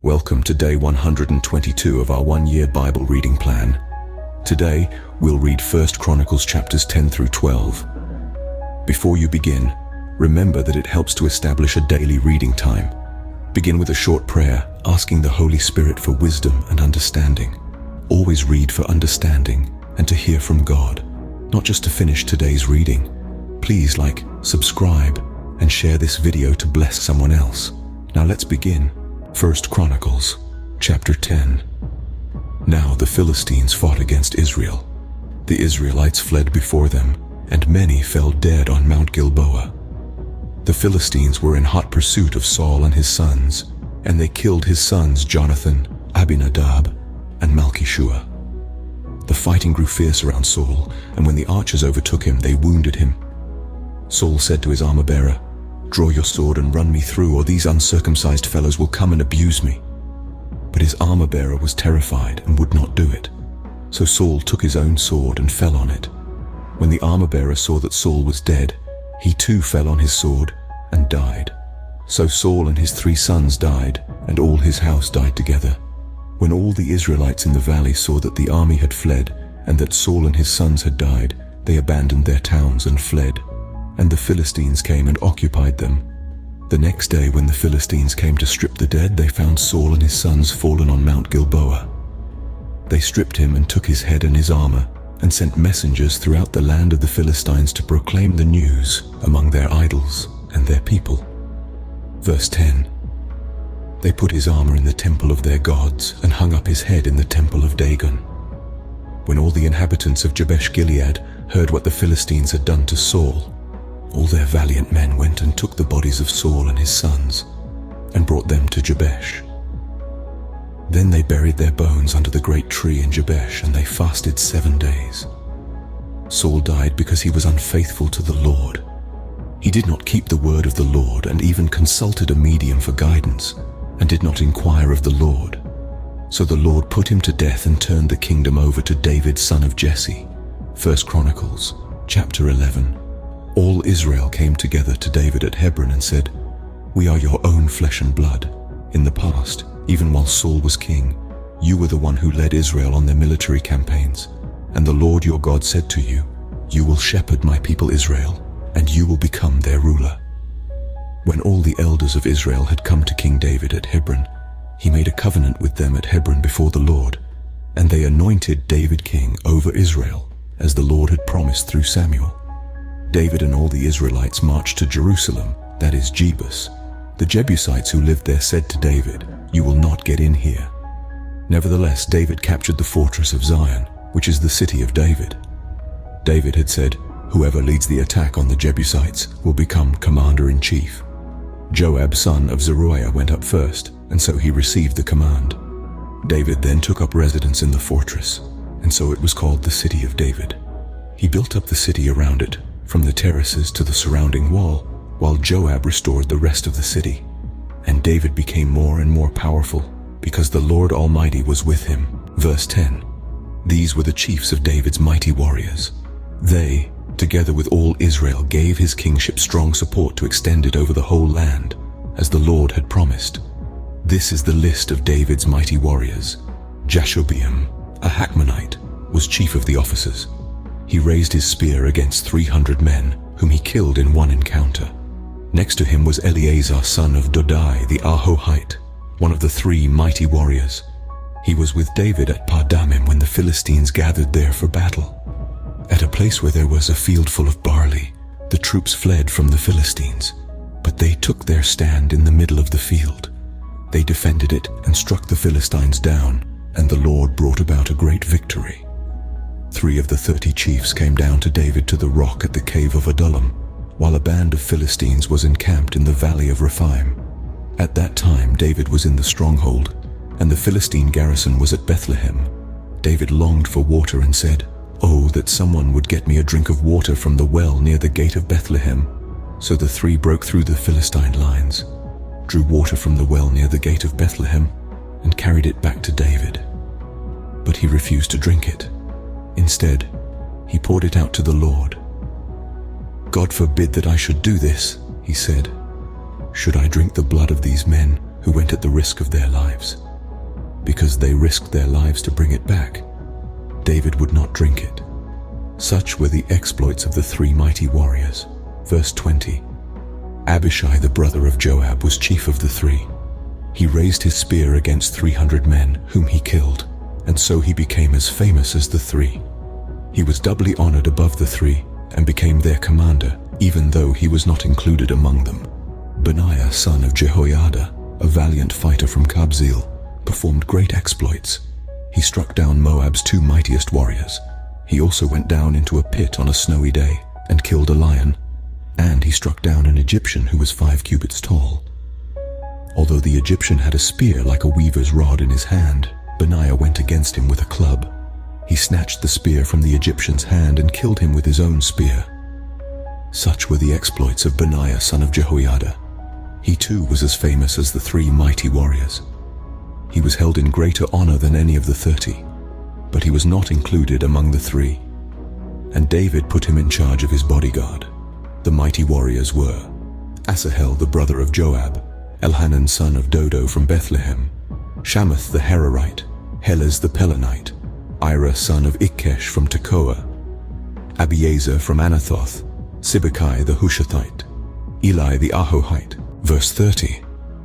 Welcome to day 122 of our one-year Bible reading plan. Today, we'll read 1 Chronicles chapters 10 through 12. Before you begin, remember that it helps to establish a daily reading time. Begin with a short prayer, asking the Holy Spirit for wisdom and understanding. Always read for understanding and to hear from God, not just to finish today's reading. Please like, subscribe, and share this video to bless someone else. Now let's begin. 1 Chronicles, chapter 10. Now the Philistines fought against Israel. The Israelites fled before them, and many fell dead on Mount Gilboa. The Philistines were in hot pursuit of Saul and his sons, and they killed his sons Jonathan, Abinadab, and Malchishua. The fighting grew fierce around Saul, and when the archers overtook him, they wounded him. Saul said to his armor-bearer, "Draw your sword and run me through, or these uncircumcised fellows will come and abuse me." But his armor-bearer was terrified and would not do it. So Saul took his own sword and fell on it. When the armor-bearer saw that Saul was dead, he too fell on his sword and died. So Saul and his 3 sons died, and all his house died together. When all the Israelites in the valley saw that the army had fled, and that Saul and his sons had died, they abandoned their towns and fled. And the Philistines came and occupied them. The next day when the Philistines came to strip the dead, they found Saul and his sons fallen on Mount Gilboa. They stripped him and took his head and his armor, and sent messengers throughout the land of the Philistines to proclaim the news among their idols and their people. Verse 10. They put his armor in the temple of their gods, and hung up his head in the temple of Dagon. When all the inhabitants of Jabesh-Gilead heard what the Philistines had done to Saul, all their valiant men went and took the bodies of Saul and his sons, and brought them to Jabesh. Then they buried their bones under the great tree in Jabesh, and they fasted 7 days. Saul died because he was unfaithful to the Lord. He did not keep the word of the Lord, and even consulted a medium for guidance, and did not inquire of the Lord. So the Lord put him to death and turned the kingdom over to David, son of Jesse. 1 Chronicles, chapter 11. All Israel came together to David at Hebron and said, "We are your own flesh and blood. In the past, even while Saul was king, you were the one who led Israel on their military campaigns. And the Lord your God said to you, 'You will shepherd my people Israel, and you will become their ruler.'" When all the elders of Israel had come to King David at Hebron, he made a covenant with them at Hebron before the Lord, and they anointed David king over Israel, as the Lord had promised through Samuel. David and all the Israelites marched to Jerusalem, that is Jebus. The Jebusites who lived there said to David, "You will not get in here." Nevertheless, David captured the fortress of Zion, which is the city of David. David had said, "Whoever leads the attack on the Jebusites will become commander-in-chief." Joab, son of Zeruiah, went up first, and so he received the command. David then took up residence in the fortress, and so it was called the City of David. He built up the city around it, from the terraces to the surrounding wall, while Joab restored the rest of the city. And David became more and more powerful, because the Lord Almighty was with him. Verse 10. These were the chiefs of David's mighty warriors. They, together with all Israel, gave his kingship strong support to extend it over the whole land, as the Lord had promised. This is the list of David's mighty warriors. Jashobeam, a Hakmonite, was chief of the officers. He raised his spear against 300 men, whom he killed in one encounter. Next to him was Eleazar, son of Dodai, the Ahohite, one of the 3 mighty warriors. He was with David at Pardamim when the Philistines gathered there for battle. At a place where there was a field full of barley, the troops fled from the Philistines, but they took their stand in the middle of the field. They defended it and struck the Philistines down, and the Lord brought about a great victory. 3 of the 30 chiefs came down to David to the rock at the cave of Adullam, while a band of Philistines was encamped in the valley of Rephaim. At that time David was in the stronghold, and the Philistine garrison was at Bethlehem. David longed for water and said, "Oh, that someone would get me a drink of water from the well near the gate of Bethlehem." So the 3 broke through the Philistine lines, drew water from the well near the gate of Bethlehem, and carried it back to David. But he refused to drink it. Instead, he poured it out to the Lord. "God forbid that I should do this," he said. "Should I drink the blood of these men who went at the risk of their lives. Because they risked their lives to bring it back, David would not drink it. Such were the exploits of the 3 mighty warriors. Verse 20. Abishai the brother of Joab was chief of the 3. He raised his spear against 300 men, whom he killed, and so he became as famous as the 3. He was doubly honored above the 3, and became their commander, even though he was not included among them. Benaiah son of Jehoiada, a valiant fighter from Kabzeel, performed great exploits. He struck down Moab's 2 mightiest warriors. He also went down into a pit on a snowy day, and killed a lion, and he struck down an Egyptian who was 5 cubits tall. Although the Egyptian had a spear like a weaver's rod in his hand, Benaiah went against him with a club. He snatched the spear from the Egyptian's hand and killed him with his own spear. Such were the exploits of Benaiah son of Jehoiada. He too was as famous as the 3 mighty warriors. He was held in greater honor than any of the 30, but he was not included among the 3. And David put him in charge of his bodyguard. The mighty warriors were Asahel the brother of Joab, Elhanan son of Dodo from Bethlehem, Shammath the Herorite, Helez the Pelonite, Ira son of Ikkesh from Tekoa, Abiezer from Anathoth, Sibbecai the Hushathite, Eli the Ahohite. Verse 30.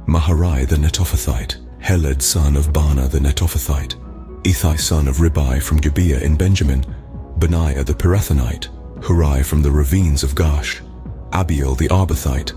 Maharai the Netophathite, Heled son of Baanah the Netophathite, Ithai son of Ribai from Gibeah in Benjamin, Benaiah the Pirathonite, Hurai from the ravines of Gash, Abiel the Arbathite,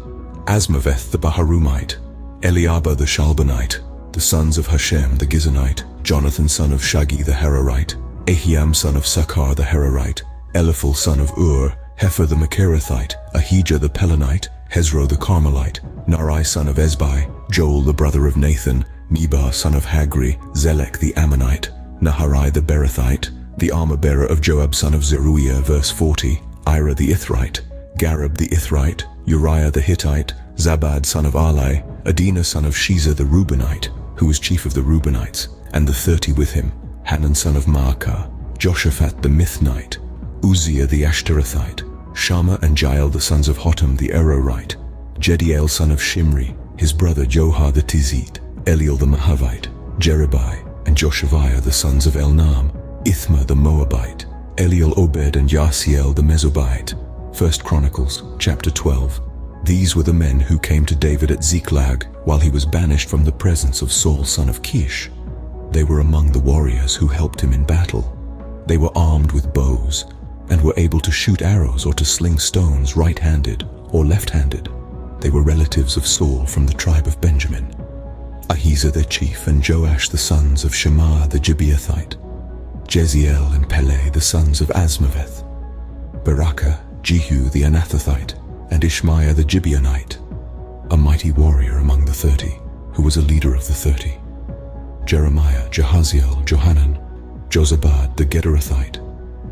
Asmaveth the Baharumite, Eliabah the Shalbanite, the sons of Hashem the Gizonite, Jonathan son of Shagi the Herorite, Ahiam son of Sakar the Herorite, Eliphal son of Ur, Hefer the Macherathite, Ahijah the Pelonite, Hezro the Carmelite, Narai son of Ezbai, Joel the brother of Nathan, Mibah son of Hagri, Zelek the Ammonite, Naharai the Berothite, the armor-bearer of Joab son of Zeruiah. Verse 40. Ira the Ithrite, Gareb the Ithrite, Uriah the Hittite, Zabad son of Alai, Adina son of Shiza the Reubenite, who was chief of the Reubenites, and the 30 with him, Hanan son of Maacah, Joshaphat the Mithnite, Uzziah the Ashterathite, Shammah and Jael the sons of Hotam the Erorite, Jediel son of Shimri, his brother Johar the Tizite, Eliel the Mahavite, Jerubai, and Joshaviah the sons of Elnam, Ithma the Moabite, Eliel Obed and Yasiel the Mesobite. 1 Chronicles chapter 12. These were the men who came to David at Ziklag while he was banished from the presence of Saul son of Kish. They were among the warriors who helped him in battle. They were armed with bows and were able to shoot arrows or to sling stones right-handed or left-handed. They were relatives of Saul from the tribe of Benjamin. Ahiezer their chief and Joash the sons of Shema the Gibeathite, Jeziel and Peleh the sons of Asmaveth, Barakah, Jehu the Anathothite, and Ishmaiah the Gibeonite, a mighty warrior among the 30, who was a leader of the 30. Jeremiah, Jahaziel, Johanan, Jozabad the Gederathite,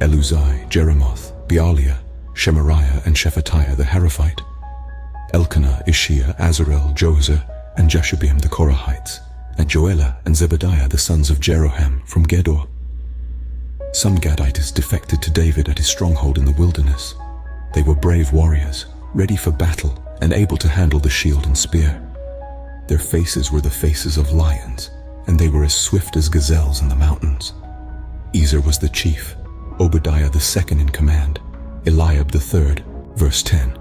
Eluzai, Jeremoth, Bealiah, Shemariah and Shephatiah the Heraphite, Elkanah, Ishia, Azarel, Jozer, and Jashubbim the Korahites, and Joelah and Zebediah the sons of Jeroham from Gedor. Some Gadites defected to David at his stronghold in the wilderness. They were brave warriors, ready for battle and able to handle the shield and spear. Their faces were the faces of lions, and they were as swift as gazelles in the mountains. Ezer was the chief, Obadiah the second in command, Eliab the third. Verse 10.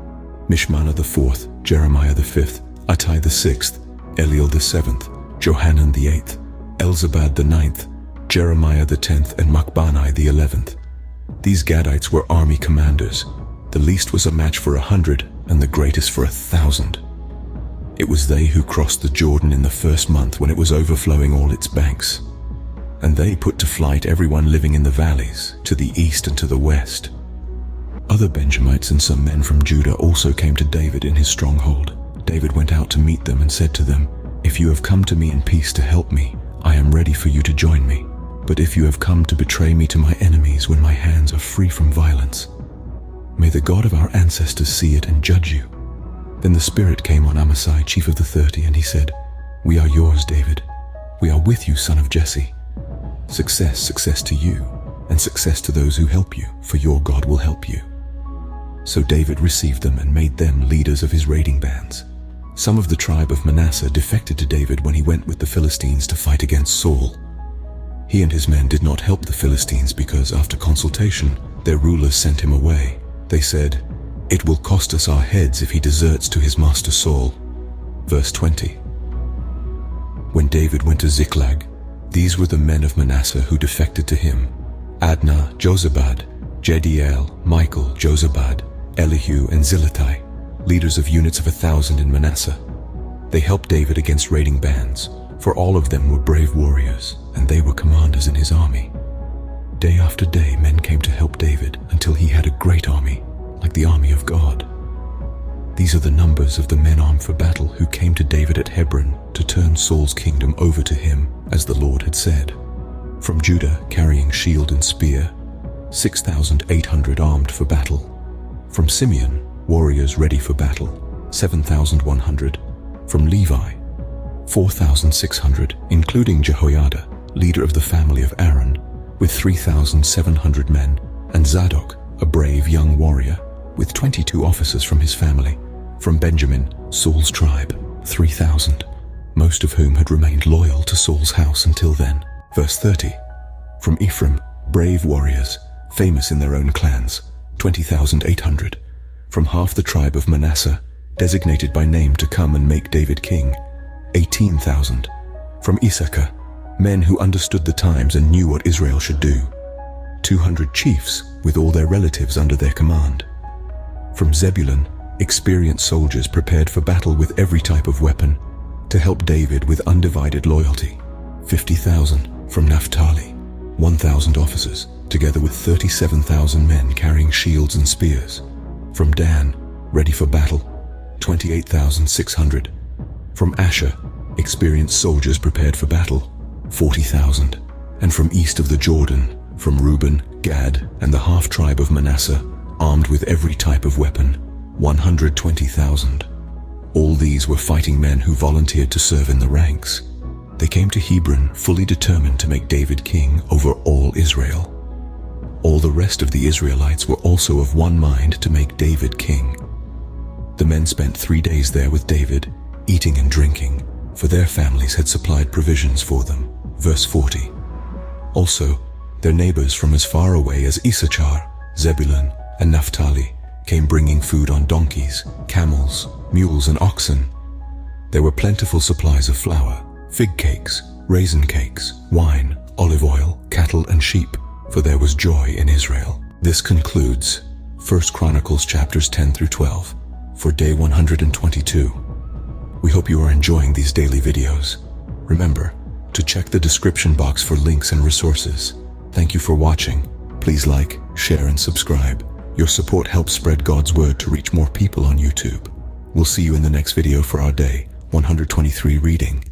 Mishmannah the fourth, Jeremiah the fifth, Attai the sixth, Eliel the seventh, Johanan the eighth, Elzabad the ninth, Jeremiah the 10th, and Machbanai the 11th. These Gadites were army commanders. The least was a match for 100, and the greatest for 1,000. It was they who crossed the Jordan in the first month when it was overflowing all its banks. And they put to flight everyone living in the valleys, to the east and to the west. Other Benjamites and some men from Judah also came to David in his stronghold. David went out to meet them and said to them, "If you have come to me in peace to help me, I am ready for you to join me. But if you have come to betray me to my enemies when my hands are free from violence, may the God of our ancestors see it and judge you." Then the Spirit came on Amasai, chief of the 30, and he said, "We are yours, David. We are with you, son of Jesse. Success, success to you, and success to those who help you, for your God will help you." So David received them and made them leaders of his raiding bands. Some of the tribe of Manasseh defected to David when he went with the Philistines to fight against Saul. He and his men did not help the Philistines because, after consultation, their rulers sent him away. They said, "It will cost us our heads if he deserts to his master Saul." Verse 20. When David went to Ziklag, these were the men of Manasseh who defected to him: Adnah, Jozabad, Jediel, Michael, Jozabad, Elihu, and Zillethai, leaders of units of 1,000 in Manasseh. They helped David against raiding bands, for all of them were brave warriors, and they were commanders in his army. Day after day men came to help David until he had a great army, like the army of God. These are the numbers of the men armed for battle who came to David at Hebron to turn Saul's kingdom over to him, as the Lord had said. From Judah, carrying shield and spear, 6,800 armed for battle. From Simeon, warriors ready for battle, 7,100. From Levi, 4,600, including Jehoiada, leader of the family of Aaron, with 3,700 men, and Zadok, a brave young warrior, with 22 officers from his family. From Benjamin, Saul's tribe, 3,000, most of whom had remained loyal to Saul's house until then. Verse 30. From Ephraim, brave warriors, famous in their own clans, 20,800. From half the tribe of Manasseh, designated by name to come and make David king, 18,000. From Issachar, men who understood the times and knew what Israel should do, 200 chiefs with all their relatives under their command. From Zebulun, experienced soldiers prepared for battle with every type of weapon, to help David with undivided loyalty, 50,000. From Naphtali, 1,000 officers, together with 37,000 men carrying shields and spears. From Dan, ready for battle, 28,600. From Asher, experienced soldiers prepared for battle, 40,000. And from east of the Jordan, from Reuben, Gad, and the half-tribe of Manasseh, armed with every type of weapon, 120,000. All these were fighting men who volunteered to serve in the ranks. They came to Hebron fully determined to make David king over all Israel. All the rest of the Israelites were also of one mind to make David king. The men spent 3 days there with David, eating and drinking, for their families had supplied provisions for them. Verse 40. Also, their neighbors from as far away as Issachar, Zebulun, and Naphtali came bringing food on donkeys, camels, mules, and oxen. There were plentiful supplies of flour, fig cakes, raisin cakes, wine, olive oil, cattle, and sheep, for there was joy in Israel. This concludes 1 Chronicles chapters 10 through 12 for day 122. We hope you are enjoying these daily videos. Remember to check the description box for links and resources. Thank you for watching. Please like, share, and subscribe. Your support helps spread God's word to reach more people on YouTube. We'll see you in the next video for our day 123 reading.